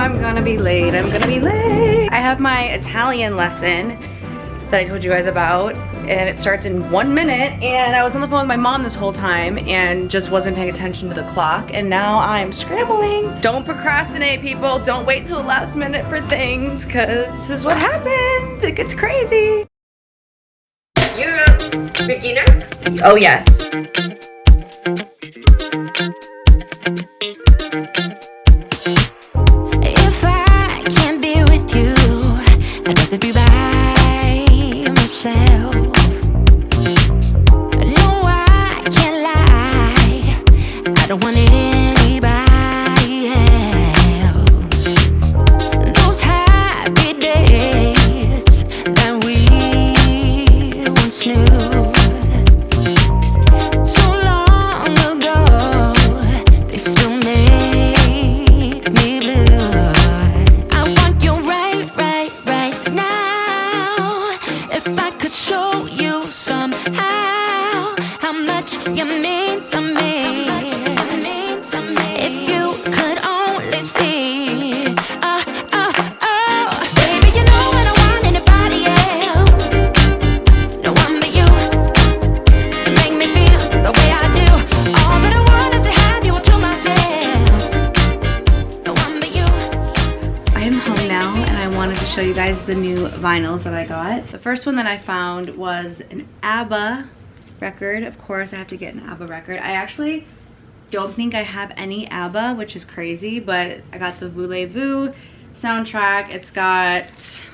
I'm gonna be late. I'm gonna be late. I have my Italian lesson that I told you guys about, and it starts in 1 minute, and I was on the phone with my mom this whole time and just wasn't paying attention to the clock, and now I'm scrambling. Don't procrastinate, people. Don't wait till the last minute for things, because this is what happens. It gets crazy. You're a beginner? Oh yes. If I can't be with you, I'd rather be by myself. No, I can't lie, I don't want anybody else. Those happy days that we once knew, so long ago, they still make me blue. I want you right now. If I could show you somehow how much you mean to me. If you could only see. Baby, you know I don't want anybody else. No one but you. You make me feel the way I do. All that I want is to have you all to myself. No one but you. I am home now, and I wanted to show you guys the new vinyls that I got. The first one that I found was an ABBA record. Of course, I have to get an ABBA record. I actually don't think I have any ABBA, which is crazy, but I got the Voulez-Vous soundtrack. It's got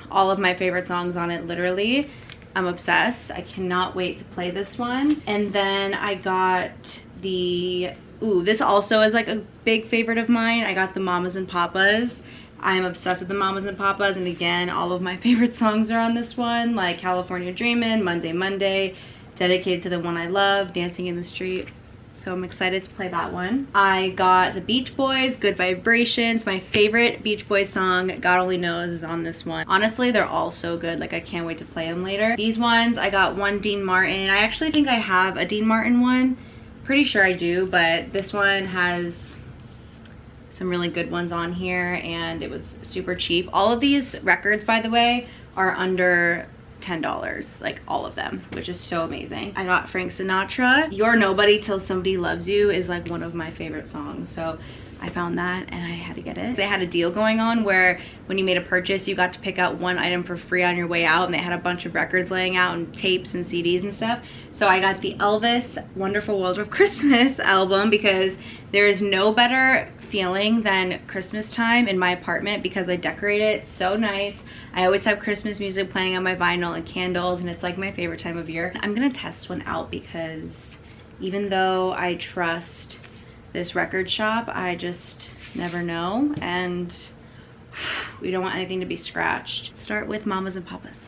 all of my favorite songs on it, literally. I'm obsessed. I cannot wait to play this one. And then I got the, this also is like a big favorite of mine. I got the Mamas and Papas. I'm obsessed with the Mamas and Papas, and again, all of my favorite songs are on this one, like California Dreamin', Monday Monday, Dedicated to the One I Love, Dancing in the Street. So I'm excited to play that one. I got the Beach Boys, Good Vibrations. My favorite Beach Boys song, God Only Knows, is on this one. Honestly, they're all so good. Like, I can't wait to play them later. These ones, I got one Dean Martin. I actually think I have a Dean Martin one. Pretty sure I do, but this one has some really good ones on here, and it was super cheap. All of these records, by the way, are under $10, like all of them, which is so amazing. I got Frank Sinatra. You're Nobody Till Somebody Loves You is like one of my favorite songs, so I found that and I had to get it. They had a deal going on where when you made a purchase, you got to pick out one item for free on your way out, and they had a bunch of records laying out and tapes and CDs and stuff. So I got the Elvis Wonderful World of Christmas album, because there is no better feeling than Christmas time in my apartment, because I decorate it so nice. I always have Christmas music playing on my vinyl and candles, and it's like my favorite time of year. I'm gonna test one out, because even though I trust this record shop, I just never know, and we don't want anything to be scratched. Start with Mamas and Papas.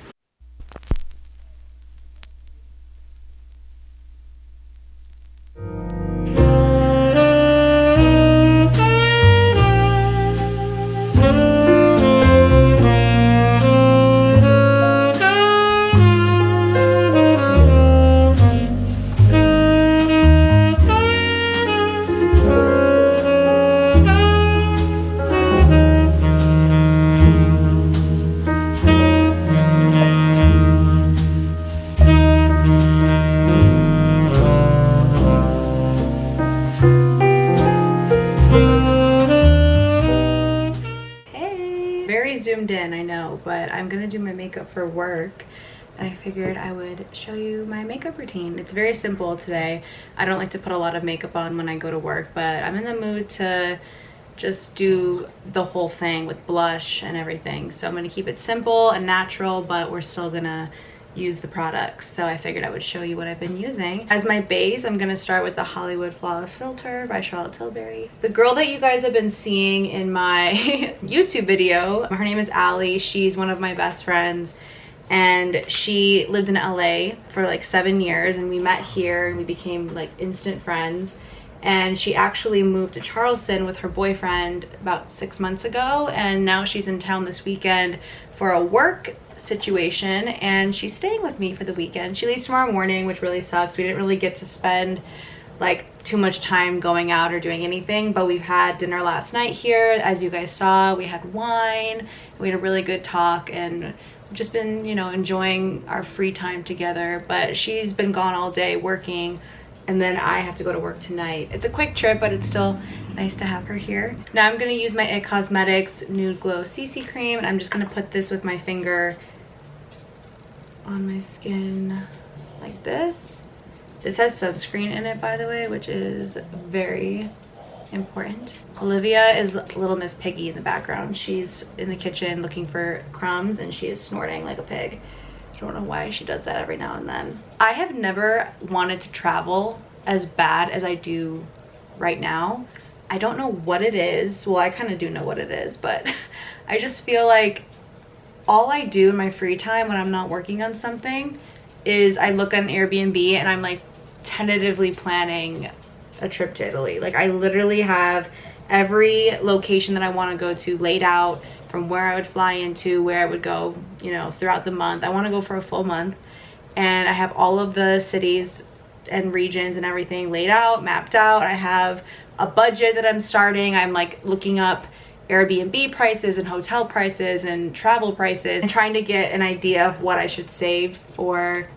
Zoomed in, I know, but I'm gonna do my makeup for work, and I figured I would show you my makeup routine. It's very simple today. I don't like to put a lot of makeup on when I go to work, but I'm in the mood to just do the whole thing with blush and everything. So I'm gonna keep it simple and natural, but we're still gonna use the products. So I figured I would show you what I've been using. As my base, I'm gonna start with the Hollywood Flawless Filter by Charlotte Tilbury. The girl that you guys have been seeing in my YouTube video, her name is Allie. She's one of my best friends, and she lived in LA for like 7 years, and we met here and we became like instant friends. And she actually moved to Charleston with her boyfriend about 6 months ago, and now she's in town this weekend for a work situation, and she's staying with me for the weekend. She leaves tomorrow morning, which really sucks. We didn't really get to spend like too much time going out or doing anything, but we've had dinner last night here. As you guys saw, we had wine, we had a really good talk, and we've just been, you know, enjoying our free time together. But she's been gone all day working, and then I have to go to work tonight. It's a quick trip, but it's still nice to have her here. Now I'm gonna use my IT Cosmetics Nude Glow CC Cream, and I'm just gonna put this with my finger on my skin like this. This has sunscreen in it, by the way, which is very important. Olivia is Little Miss Piggy in the background. She's in the kitchen looking for crumbs, and she is snorting like a pig. I don't know why she does that every now and then. I have never wanted to travel as bad as I do right now. I don't know what it is. Well, I kind of do know what it is, but I just feel like all I do in my free time when I'm not working on something is I look on Airbnb and I'm like tentatively planning a trip to Italy. Like, I literally have every location that I want to go to laid out, from where I would fly into, where I would go, you know, throughout the month. I want to go for a full month, and I have all of the cities and regions and everything laid out, mapped out. I have a budget that I'm starting. I'm like looking up Airbnb prices and hotel prices and travel prices and trying to get an idea of what I should save for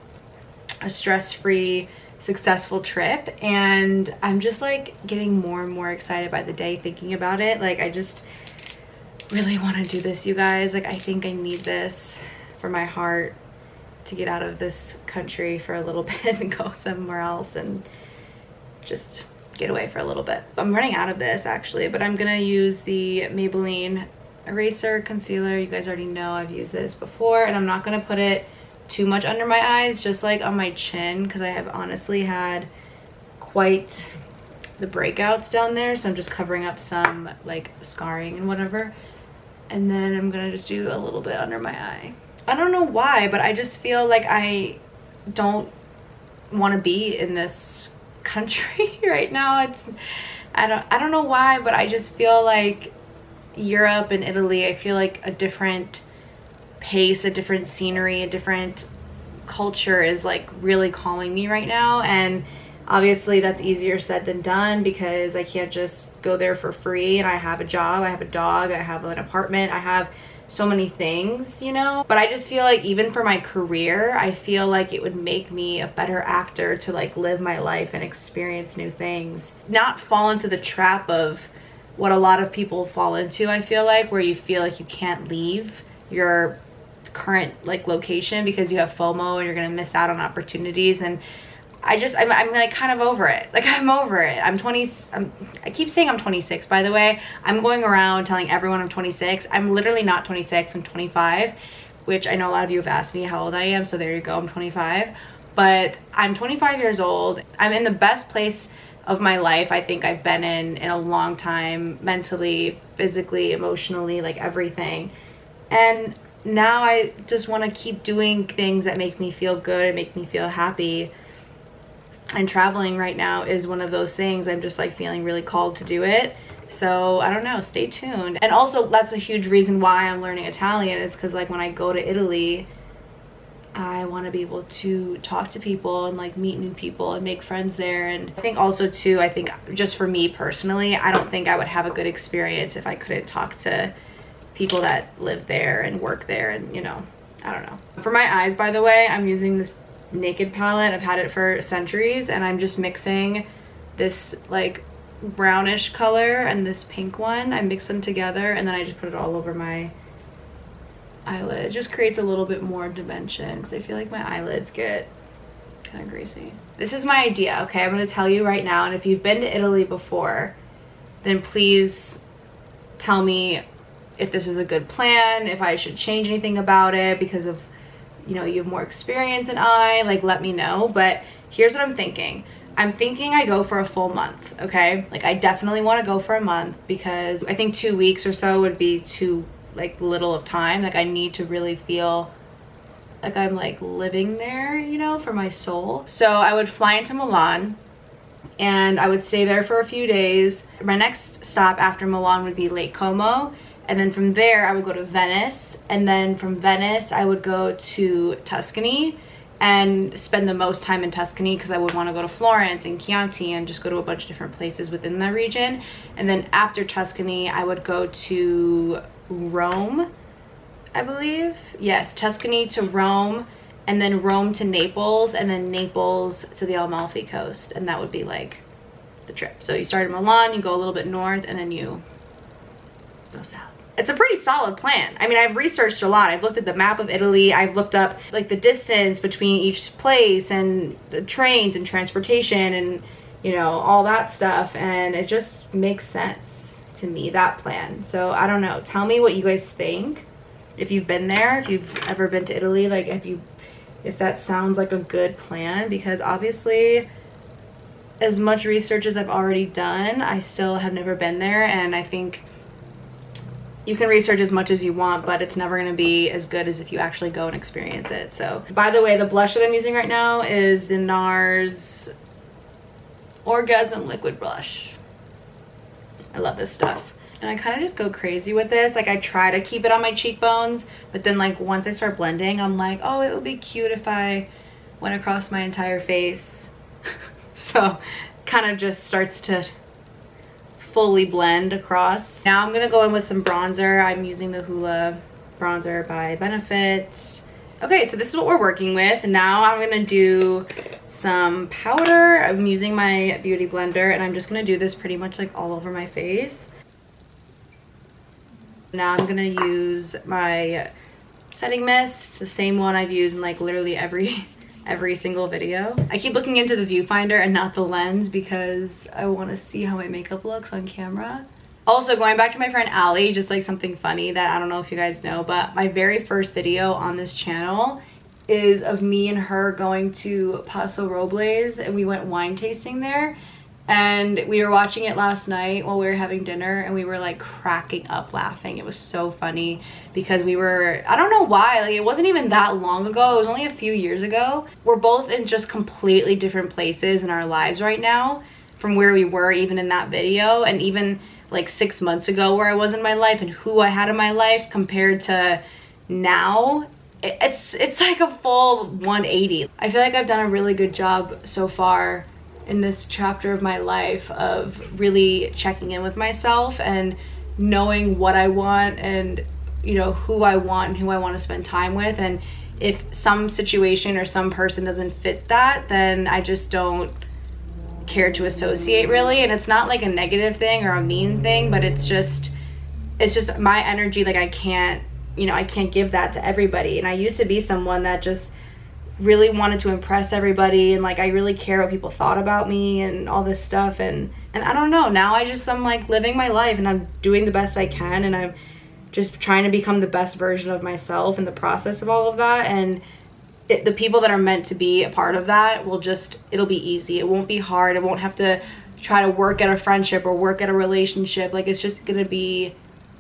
a stress-free, successful trip. And I'm just like getting more and more excited by the day thinking about it. Like, I just really want to do this, you guys. Like, I think I need this for my heart to get out of this country for a little bit and go somewhere else and just get away for a little bit. I'm running out of this actually, but I'm gonna use the Maybelline eraser concealer. You guys already know I've used this before, and I'm not gonna put it too much under my eyes, just like on my chin, because I have honestly had quite the breakouts down there, so I'm just covering up some like scarring and whatever. And then I'm gonna just do a little bit under my eye. I don't know why, but I just feel like I don't want to be in this country right now. I don't know why, but I just feel like Europe and Italy, I feel like a different pace, a different scenery, a different culture is like really calling me right now. And obviously that's easier said than done, because I can't just go there for free, and I have a job, I have a dog, I have an apartment, I have so many things, you know. But I just feel like even for my career, I feel like it would make me a better actor to like live my life and experience new things, not fall into the trap of what a lot of people fall into, I feel like, where you feel like you can't leave your current like location because you have FOMO and you're gonna miss out on opportunities. And I'm like kind of over it. Like, I'm over it. I keep saying I'm 26, by the way. I'm going around telling everyone I'm 26. I'm literally not 26, I'm 25, which I know a lot of you have asked me how old I am, so there you go, I'm 25. But I'm 25 years old. I'm in the best place of my life I think I've been in a long time, mentally, physically, emotionally, like everything. And now I just want to keep doing things that make me feel good and make me feel happy. And traveling right now is one of those things. I'm just like feeling really called to do it. So I don't know, stay tuned. And also that's a huge reason why I'm learning Italian, is because like when I go to Italy, I want to be able to talk to people and like meet new people and make friends there. And I think also too, I think just for me personally, I don't think I would have a good experience if I couldn't talk to people that live there and work there, and you know, I don't know. For my eyes, by the way, I'm using this Naked palette. I've had it for centuries, and I'm just mixing this like brownish color and this pink one. I mix them together and then I just put it all over my eyelid. It just creates a little bit more dimension because I feel like my eyelids get kind of greasy. This is my idea, okay? I'm going to tell you right now, and if you've been to Italy before, then please tell me if this is a good plan, if I should change anything about it because of, you know, you have more experience than I, like let me know. But here's what I'm thinking. I'm thinking I go for a full month, okay? Like I definitely want to go for a month because I think 2 weeks or so would be too like little of time. Like I need to really feel like I'm like living there, you know, for my soul. So I would fly into Milan and I would stay there for a few days. My next stop after Milan would be Lake Como. And then from there, I would go to Venice. And then from Venice, I would go to Tuscany. and spend the most time in Tuscany because I would want to go to Florence and Chianti and just go to a bunch of different places within that region. And then after Tuscany, I would go to Rome, I believe. Yes, Tuscany to Rome, and then Rome to Naples, and then Naples to the Amalfi Coast. And that would be like the trip. So you start in Milan, you go a little bit north, and then you go south. It's a pretty solid plan. I mean, I've researched a lot. I've looked at the map of Italy. I've looked up like the distance between each place and the trains and transportation and, you know, all that stuff. And it just makes sense to me, that plan. So I don't know. Tell me what you guys think. If you've been there, if you've ever been to Italy, like if that sounds like a good plan, because obviously as much research as I've already done, I still have never been there. And I think you can research as much as you want, but it's never going to be as good as if you actually go and experience it. So, by the way, the blush that I'm using right now is the Nars Orgasm Liquid Blush. I love this stuff. And I kind of just go crazy with this. Like, I try to keep it on my cheekbones, but then like once I start blending, I'm like, oh, it would be cute if I went across my entire face. So, kind of just starts to fully blend across. Now I'm gonna go in with some bronzer. I'm using the Hoola bronzer by Benefit. Okay, so this is what we're working with. Now I'm gonna do some powder. I'm using my beauty blender, and I'm just gonna do this pretty much like all over my face. Now I'm gonna use my setting mist, the same one I've used in like literally every single video. I keep looking into the viewfinder and not the lens because I want to see how my makeup looks on camera. Also, going back to my friend Allie, just like something funny that I don't know if you guys know, but my very first video on this channel is of me and her going to Paso Robles, and we went wine tasting there. And we were watching it last night while we were having dinner, and we were like cracking up laughing. It was so funny because we were, I don't know why, like it wasn't even that long ago. It was only a few years ago. We're both in just completely different places in our lives right now from where we were even in that video, and even like 6 months ago where I was in my life and who I had in my life compared to now. It's like a full 180. I feel like I've done a really good job so far in this chapter of my life of really checking in with myself and knowing what I want and, you know, who I want and who I want to spend time with. And if some situation or some person doesn't fit that, then I just don't care to associate really. And it's not like a negative thing or a mean thing, but it's just my energy. Like I can't give that to everybody. And I used to be someone that just really wanted to impress everybody, and like I really care what people thought about me and all this stuff, and I don't know, now I'm like living my life and I'm doing the best I can, and I'm just trying to become the best version of myself in the process of all of that. And the people that are meant to be a part of that it'll be easy. It won't be hard. I won't have to try to work at a friendship or work at a relationship. Like it's just gonna be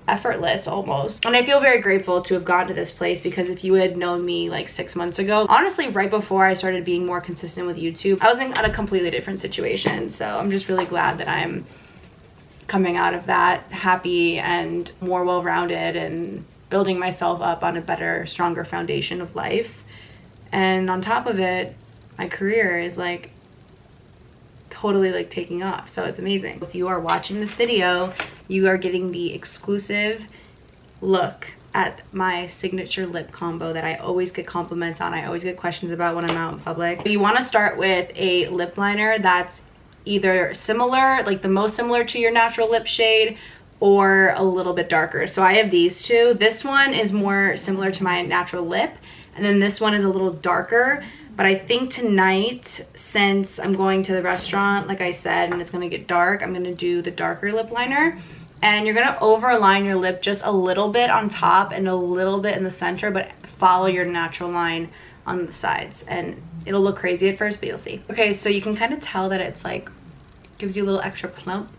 effortless almost. And I feel very grateful to have gotten to this place, because if you had known me like 6 months ago, honestly right before I started being more consistent with YouTube, I was in a completely different situation. So I'm just really glad that I'm coming out of that happy and more well-rounded and building myself up on a better, stronger foundation of life. And on top of it, my career is like totally like taking off, so it's amazing. If you are watching this video, you are getting the exclusive look at my signature lip combo that I always get compliments on, I always get questions about when I'm out in public. You want to start with a lip liner that's either similar, like the most similar to your natural lip shade, or a little bit darker. So I have these two. This one is more similar to my natural lip, and then this one is a little darker. But I think tonight, since I'm going to the restaurant, like I said, and it's gonna get dark, I'm gonna do the darker lip liner. And you're gonna overline your lip just a little bit on top and a little bit in the center, but follow your natural line on the sides. And it'll look crazy at first, but you'll see. Okay, so you can kind of tell that it's like, gives you a little extra plump.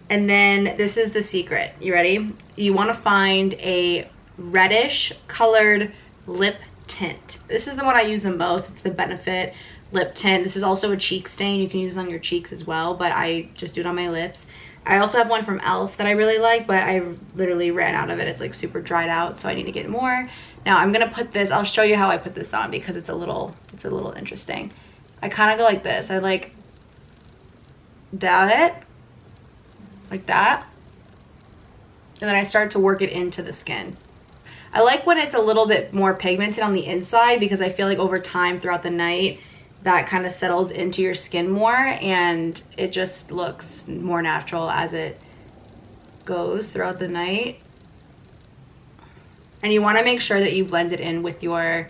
And then this is the secret. You ready? You wanna find a reddish colored lip tint. This is the one I use the most. It's the Benefit lip tint. This is also a cheek stain. You can use it on your cheeks as well, but I just do it on my lips. I also have one from e.l.f. that I really like, but I literally ran out of it. It's like super dried out, so I need to get more. Now I'm gonna put this, I'll show you how I put this on because it's a little interesting. I kind of go like this. I like dab it like that, and then I start to work it into the skin. I like when it's a little bit more pigmented on the inside because I feel like over time throughout the night that kind of settles into your skin more and it just looks more natural as it goes throughout the night. And you want to make sure that you blend it in with your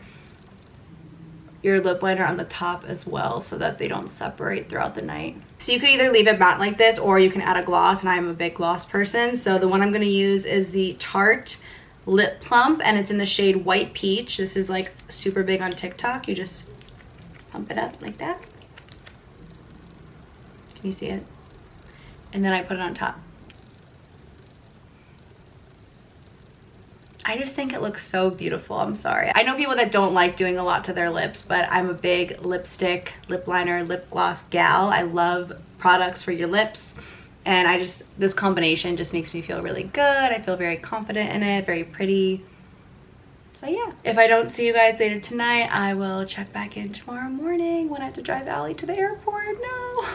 lip liner on the top as well so that they don't separate throughout the night. So you could either leave it matte like this or you can add a gloss, and I'm a big gloss person. So the one I'm going to use is the Tarte Lip Plump, and it's in the shade White Peach. This is like super big on TikTok. You just pump it up like that. Can you see it? And then I put it on top. I just think it looks so beautiful. I'm sorry. I know people that don't like doing a lot to their lips, but I'm a big lipstick, lip liner, lip gloss gal. I love products for your lips. And this combination just makes me feel really good. I feel very confident in it, very pretty. So yeah, if I don't see you guys later tonight, I will check back in tomorrow morning when I have to drive Allie to the airport. No.